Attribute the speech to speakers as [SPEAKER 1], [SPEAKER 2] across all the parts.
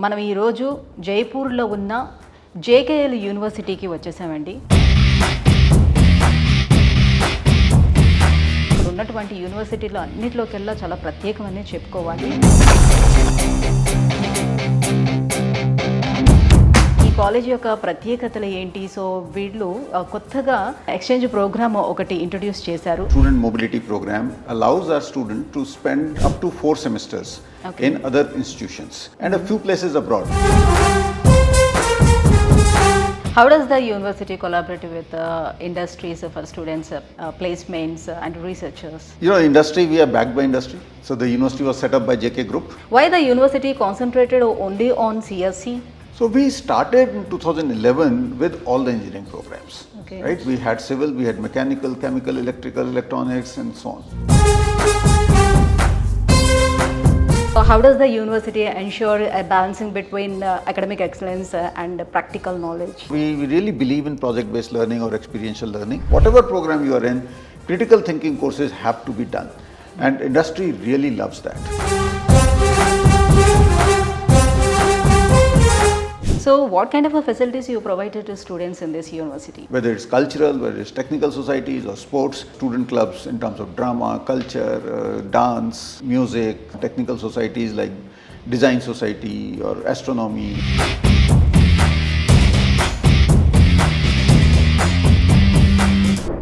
[SPEAKER 1] మనం ఈరోజు జైపూర్లో ఉన్న జేకేఎల్ యూనివర్సిటీకి వచ్చేసామండి. ఇక్కడ ఉన్నటువంటి యూనివర్సిటీలో అన్నిటిలోకెల్లా చాలా ప్రత్యేకమని చెప్పుకోవాలి. ఈ కాలేజ్ యొక్క ప్రత్యేకతలు ఏంటి? సో వీళ్ళు కొత్తగా ఎక్స్చేంజ్ ప్రోగ్రామ్ ఒకటి ఇంట్రడ్యూస్ చేశారు.
[SPEAKER 2] Student mobility program allows our student to spend up to 4 semesters in other institutions and a few places abroad.
[SPEAKER 1] How does the university collaborate with industries for students, placements and researchers?
[SPEAKER 2] You know, industry, we are backed by industry. So the university was set up by JK Group.
[SPEAKER 1] Why the university concentrated only on CSC?
[SPEAKER 2] So we started in 2011 with all the engineering programs.
[SPEAKER 1] Okay.
[SPEAKER 2] Right? We had civil, we had mechanical, chemical, electrical, electronics and so on.
[SPEAKER 1] So how does the university ensure a balancing between academic excellence and practical knowledge?
[SPEAKER 2] We really believe in project-based learning or experiential learning. Whatever program you are in, critical thinking courses have to be done. And industry really loves that.
[SPEAKER 1] So what kind of facilities you provided to students in this university?
[SPEAKER 2] Whether it's cultural, whether it's technical societies or sports, student clubs in terms of drama, culture, dance, music, technical societies like design society or astronomy.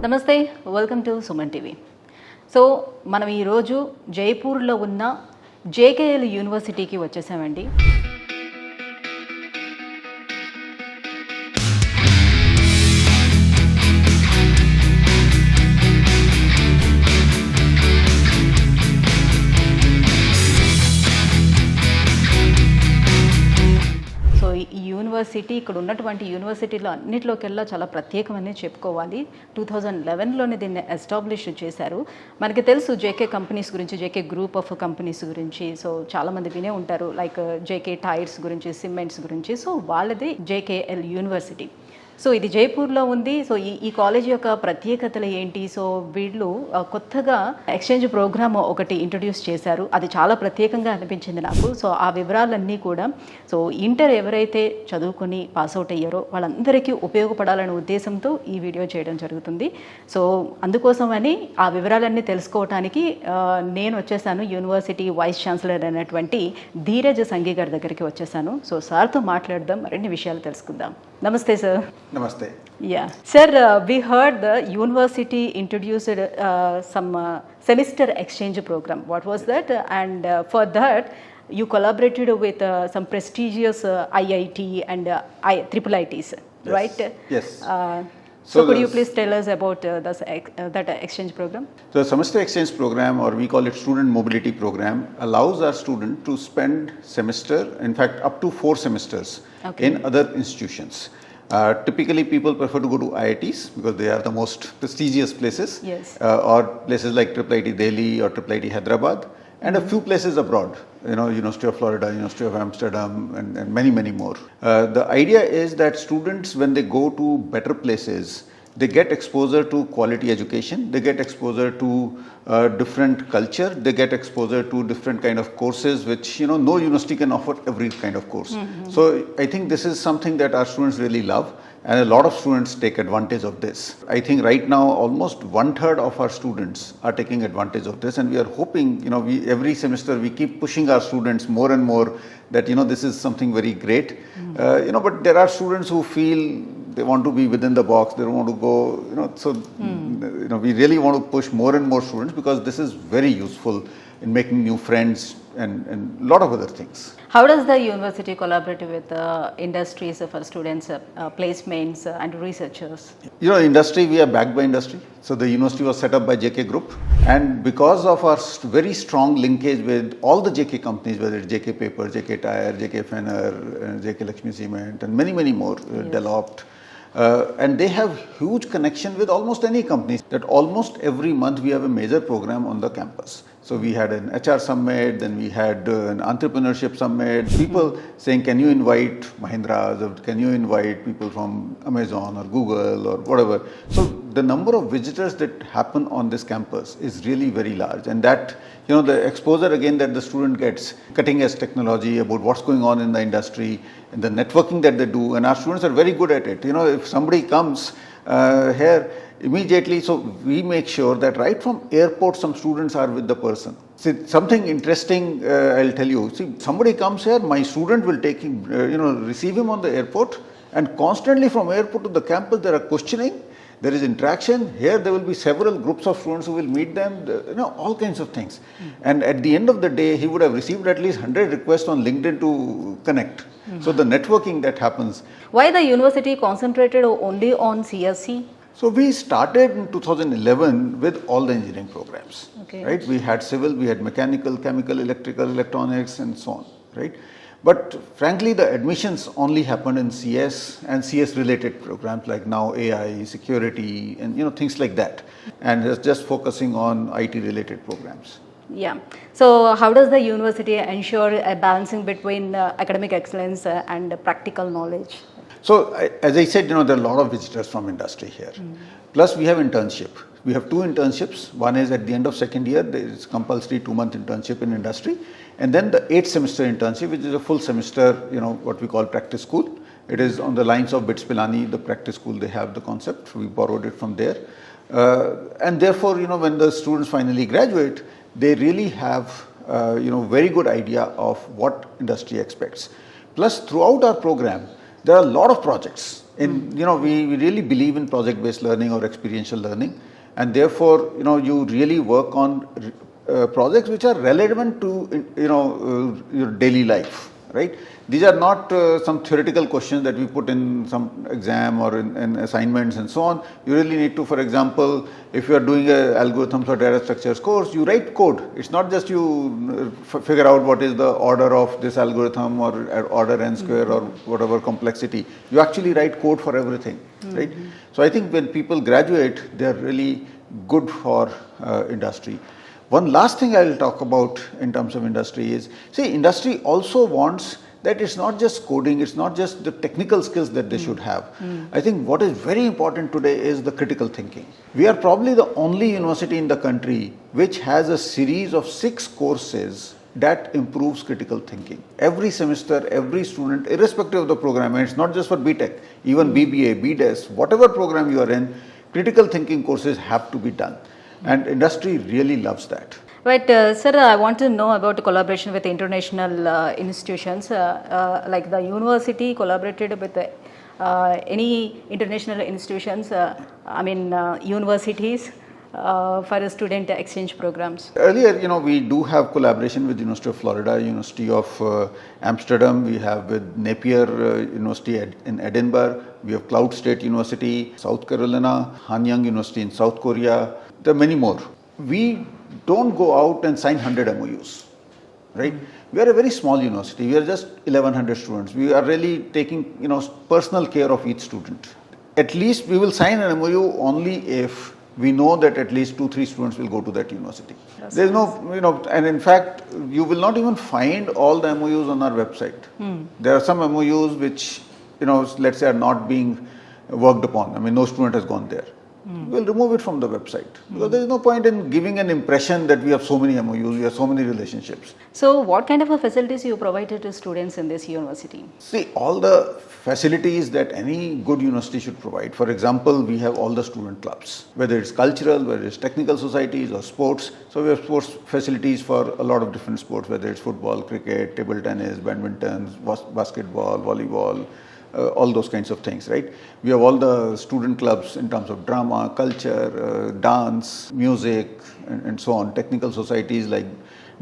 [SPEAKER 1] నమస్తే, welcome to Suman TV. So మనం ఈరోజు జైపూర్లో ఉన్న JKL యూనివర్సిటీకి వచ్చేసామండి. University ఇక్కడ ఉన్నటువంటి యూనివర్సిటీలో అన్నిటిలోకెల్లా చాలా ప్రత్యేకమని చెప్పుకోవాలి. 2011లోనే దీన్ని ఎస్టాబ్లిష్ చేశారు. మనకి తెలుసు జేకే కంపెనీస్ గురించి, జేకే గ్రూప్ ఆఫ్ కంపెనీస్ గురించి. సో చాలామంది వినే ఉంటారు, లైక్ జేకే టైర్స్ గురించి, సిమెంట్స్ గురించి. సో వాళ్ళది జేకేఎల్ యూనివర్సిటీ. సో ఇది జైపూర్లో ఉంది. సో ఈ కాలేజ్ యొక్క ప్రత్యేకతలు ఏంటి? సో వీళ్ళు కొత్తగా ఎక్స్చేంజ్ ప్రోగ్రామ్ ఒకటి ఇంట్రడ్యూస్ చేశారు. అది చాలా ప్రత్యేకంగా అనిపించింది నాకు. సో ఆ వివరాలన్నీ కూడా సో ఇంటర్ ఎవరైతే చదువుకొని పాస్అవుట్ అయ్యారో వాళ్ళందరికీ ఉపయోగపడాలనే ఉద్దేశంతో ఈ వీడియో చేయడం జరుగుతుంది. సో అందుకోసమని ఆ వివరాలన్నీ తెలుసుకోవడానికి నేను వచ్చేసాను. యూనివర్సిటీ వైస్ ఛాన్సలర్ అయినటువంటి ధీరజ్ సంఘీ గారి దగ్గరికి వచ్చేసాను. సో సార్తో మాట్లాడదాం, మరిన్ని విషయాలు తెలుసుకుందాం. నమస్తే sir.
[SPEAKER 2] Namaste.
[SPEAKER 1] Yeah. Sir, we heard the university introduced some semester exchange program. What was that? And for that, you collaborated with some prestigious IIT and IITs,
[SPEAKER 2] Yes.
[SPEAKER 1] right?
[SPEAKER 2] Yes.
[SPEAKER 1] So could you please tell us about that exchange program?
[SPEAKER 2] So the semester exchange program, or we call it student mobility program, allows our student to spend semester, in fact up to 4 semesters in other institutions. Typically people prefer to go to IITs because they are the most prestigious places.
[SPEAKER 1] Yes.
[SPEAKER 2] Or places like IIT Delhi or IIT Hyderabad, and a few places abroad, you know, University of Florida, University of Amsterdam, and many, many more. The idea is that students, when they go to better places, they get exposure to quality education, they get exposure to different culture, they get exposure to different kind of courses which, you know, no university can offer every kind of course. So I think this is something that our students really love, and a lot of students take advantage of this. I think right now almost 1/3 of our students are taking advantage of this, and we are hoping, you know, every semester we keep pushing our students more and more that, you know, this is something very great. You know, but there are students who feel they want to be within the box, they don't want to go, you know, so you know, we really want to push more and more students because this is very useful in making new friends and a lot of other things.
[SPEAKER 1] How does the university collaborate with industries for students, placements and researchers?
[SPEAKER 2] You know, industry, we are backed by industry. So the university was set up by JK Group, and because of our very strong linkage with all the JK companies, whether it's JK Paper, JK Tire, JK Fenner, JK Lakshmi Cement, and many, many more, Delopt. And they have huge connection with almost any company. That almost every month we have a major program on the campus. So we had an HR summit, then we had an entrepreneurship summit. People saying, can you invite Mahindras, or can you invite people from Amazon or Google or whatever. So the number of visitors that happen on this campus is really very large, and that, you know, the exposure again that the student gets, cutting edge technology about what's going on in the industry and the networking that they do, and our students are very good at it. You know, if somebody comes here immediately, so we make sure that right from airport some students are with the person. See, something interesting I'll tell you. See, somebody comes here, my student will take him, receive him on the airport, and constantly from airport to the campus there are questioning, there is interaction. Here there will be several groups of students who will meet them, all kinds of things. And at the end of the day, he would have received at least 100 requests on LinkedIn to connect. So the networking that happens.
[SPEAKER 1] Why the university concentrated only on CSC?
[SPEAKER 2] So we started in 2011 with all the engineering programs,
[SPEAKER 1] Okay.
[SPEAKER 2] right? We had civil, we had mechanical, chemical, electrical, electronics, and so on, right? But frankly, the admissions only happened in CS and CS related programs like now AI, security, and things like that, and just focusing on IT related programs.
[SPEAKER 1] Yeah. So how does the university ensure a balancing between academic excellence and practical knowledge?
[SPEAKER 2] So as I said, there are a lot of visitors from industry here. Plus we have internship. We have 2 internships. One is at the end of second year, there is compulsory 2-month internship in industry. And then the 8th semester internship, which is a full semester, what we call practice school. It is on the lines of BITS Pilani, the practice school, they have the concept. We borrowed it from there. And therefore, when the students finally graduate, they really have, very good idea of what industry expects. Plus, throughout our program, there are a lot of projects. We really believe in project-based learning or experiential learning. And therefore, you really work on projects which are relevant to, your daily life, right? These are not some theoretical questions that we put in some exam or in assignments and so on. You really need to, for example, if you are doing a algorithms or data structures course, you write code. It's not just you figure out what is the order of this algorithm or order n square or whatever complexity. You actually write code for everything, right? So I think when people graduate, they are really good for industry. One last thing I will talk about in terms of industry is, see, industry also wants that it's not just coding, it's not just the technical skills that they should have. I think what is very important today is the critical thinking. We are probably the only university in the country which has a series of 6 courses that improves critical thinking. Every semester, every student, irrespective of the program, and it's not just for Btech, even BBA, BDES, whatever program you are in, critical thinking courses have to be done. And industry really loves that.
[SPEAKER 1] Right, sir, I want to know about the collaboration with international institutions. Like the university collaborated with any international institutions, universities for student exchange programs.
[SPEAKER 2] Earlier, we do have collaboration with University of Florida, University of Amsterdam. We have with Napier University in Edinburgh. We have Cloud State University, South Carolina, Hanyang University in South Korea. There are many more. We don't go out and sign 100 MOUs, right? We are a very small university. We are just 1,100 students. We are really taking, personal care of each student. At least we will sign an MOU only if we know that at least 2-3 students will go to that university. There's no, and in fact, you will not even find all the MOUs on our website. There are some MOUs which, let's say are not being worked upon. No student has gone there. We'll remove it from the website because there is no point in giving an impression that we have so many MOUs, we have so many relationships.
[SPEAKER 1] So what kind of facilities you provided to students in this university? See,
[SPEAKER 2] all the facilities that any good university should provide. For example, we have all the student clubs, whether it's cultural, whether it's technical societies or sports. So we have sports facilities for a lot of different sports, whether it's football, cricket, table tennis, badminton, basketball, volleyball, all those kinds of things, right? We have all the student clubs in terms of drama, culture, dance, music, and so on. Technical societies like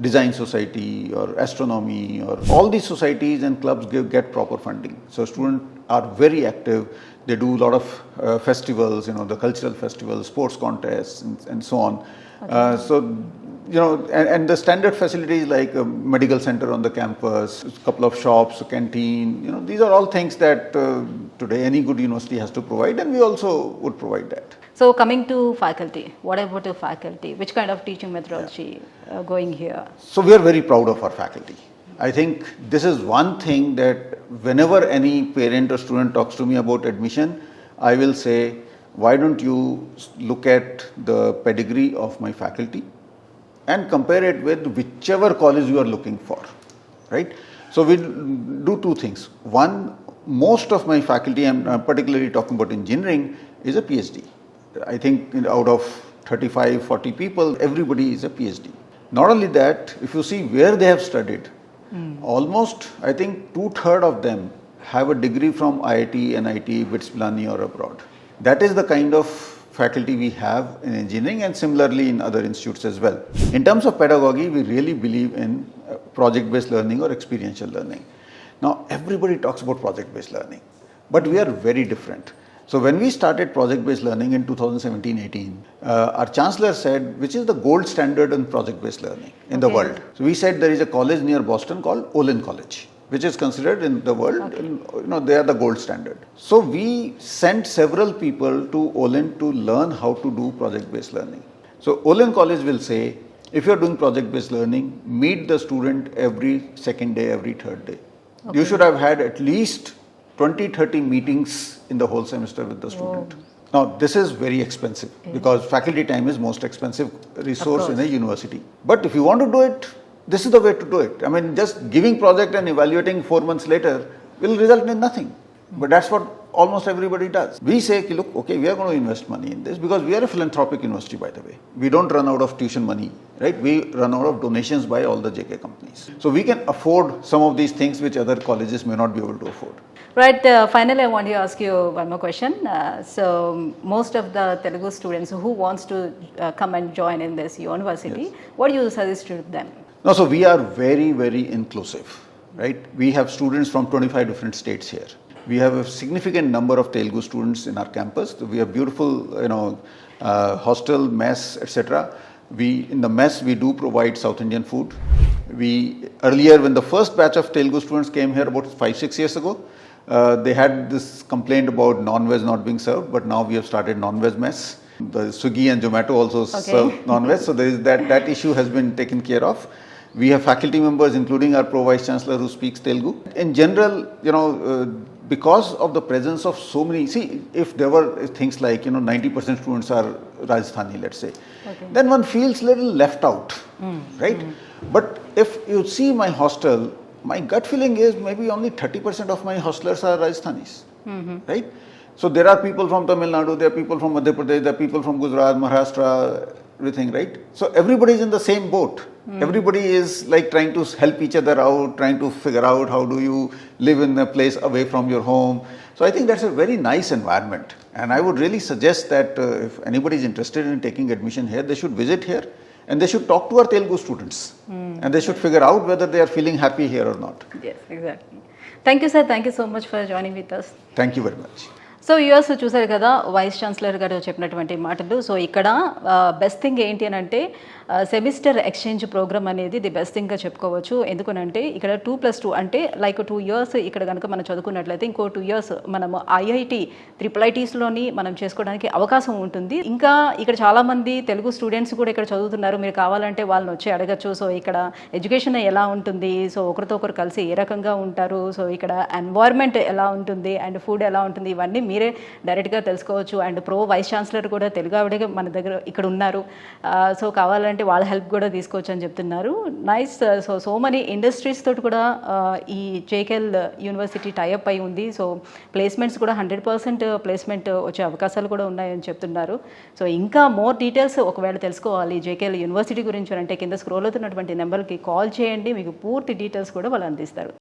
[SPEAKER 2] design society or astronomy, or all these societies and clubs get proper funding. So students are very active. They do a lot of festivals, the cultural festivals, sports contests, and so on. Okay. And the standard facilities like a medical center on the campus, a couple of shops, a canteen, these are all things that today any good university has to provide, and we also would provide that.
[SPEAKER 1] So coming to faculty, what about the faculty? Which kind of teaching methodology going here?
[SPEAKER 2] So we are very proud of our faculty. I think this is one thing that whenever any parent or student talks to me about admission, I will say why don't you look at the pedigree of my faculty and compare it with whichever college you are looking for, right? So we do two things. One, most of my faculty, I'm particularly talking about engineering, is a PhD. I think out of 35, 40 people, everybody is a PhD. Not only that, if you see where they have studied, almost, I think 2/3 of them have a degree from IIT, NIT, BITS Pilani or abroad. That is the kind of faculty we have in engineering and similarly in other institutes as well. In terms of pedagogy, we really believe in project-based learning or experiential learning. Now, everybody talks about project-based learning, but we are very different. So when we started project-based learning in 2017-18, our chancellor said, which is the gold standard in project-based learning in the world. So we said there is a college near Boston called Olin College, which is considered in the world, they are the gold standard. So we sent several people to Olin to learn how to do project-based learning. So Olin College will say, if you are doing project-based learning, meet the student every second day, every third day. You should have had at least 20-30 meetings in the whole semester with the student. Now, this is very expensive because faculty time is most expensive resource in a university. But if you want to do it, this is the way to do it. I mean, just giving project and evaluating 4 months later will result in nothing. But that's what almost everybody does. We say, look, okay, we are going to invest money in this because we are a philanthropic university, by the way. We don't run out of tuition money, right? We run out of donations by all the JK companies. So we can afford some of these things which other colleges may not be able to afford.
[SPEAKER 1] Right. Finally, I want to ask you one more question. So most of the Telugu students who wants to come and join in this university, what do you suggest to them?
[SPEAKER 2] No, so we are very, very inclusive, right? We have students from 25 different states here. We have a significant number of Telugu students in our campus. So we have beautiful, hostel, mess, etc. In the mess, we do provide South Indian food. Earlier, when the first batch of Telugu students came here about 5-6 years ago, they had this complaint about non-veg not being served, but now we have started non-veg mess. The Swiggy and Zomato also serve non-veg, so there is that issue has been taken care of. We have faculty members, including our Pro-Vice Chancellor, who speaks Telugu. In general, because of the presence of so many, if there were things like, 90% students are Rajasthani, let's say, then one feels a little left out, right? But if you see my hostel, my gut feeling is maybe only 30% of my hostelers are Rajasthanis, right? So there are people from Tamil Nadu, there are people from Madhya Pradesh, there are people from Gujarat, Maharashtra, everything, right? So everybody is in the same boat. Everybody is like trying to help each other out, trying to figure out how do you live in a place away from your home. So I think that's a very nice environment. And I would really suggest that if anybody is interested in taking admission here, they should visit here and they should talk to our Telugu students. And they should figure out whether they are feeling happy here or not.
[SPEAKER 1] Yes, exactly. Thank you, sir. Thank you so much for joining with us.
[SPEAKER 2] Thank you very much.
[SPEAKER 1] So US చూసారు కదా vice chancellor గారు చెప్పినటువంటి మాటలు. So ఇక్కడ best thing ఏంటి అని అంటే semester exchange programme అనేది ది బెస్ట్ థింగ్గా చెప్పుకోవచ్చు. ఎందుకనంటే ఇక్కడ 2+2 అంటే లైక్ 2 years ఇక్కడ కనుక మనం చదువుకున్నట్లయితే ఇంకో 2 years మనము ఐఐటి IITsలోని మనం చేసుకోవడానికి అవకాశం ఉంటుంది. ఇంకా ఇక్కడ చాలామంది తెలుగు స్టూడెంట్స్ కూడా ఇక్కడ చదువుతున్నారు. మీరు కావాలంటే వాళ్ళని వచ్చి అడగచ్చు. సో ఇక్కడ ఎడ్యుకేషన్ ఎలా ఉంటుంది, సో ఒకరితో ఒకరు కలిసి ఏ రకంగా ఉంటారు, సో ఇక్కడ ఎన్వైర్న్మెంట్ ఎలా ఉంటుంది అండ్ ఫుడ్ ఎలా ఉంటుంది, ఇవన్నీ మీరే డైరెక్ట్గా తెలుసుకోవచ్చు. అండ్ వైస్ ఛాన్సలర్ కూడా తెలుగు ఆవిడే మన దగ్గర ఇక్కడ ఉన్నారు. సో కావాలంటే వాళ్ళ హెల్ప్ కూడా తీసుకోవచ్చు అని చెప్తున్నారు. నైస్. సో మెనీ ఇండస్ట్రీస్ తోటి కూడా ఈ జేకేఎల్ యూనివర్సిటీ టైఅప్ అయి ఉంది. సో ప్లేస్మెంట్స్ కూడా 100% ప్లేస్మెంట్ వచ్చే అవకాశాలు కూడా ఉన్నాయని చెప్తున్నారు. సో ఇంకా మోర్ డీటెయిల్స్ ఒకవేళ తెలుసుకోవాలి జేకేఎల్ యూనివర్సిటీ గురించి అంటే కింద స్క్రోల్ అవుతున్నటువంటి నెంబర్కి కాల్ చేయండి. మీకు పూర్తి డీటెయిల్స్ కూడా వాళ్ళు అందిస్తారు.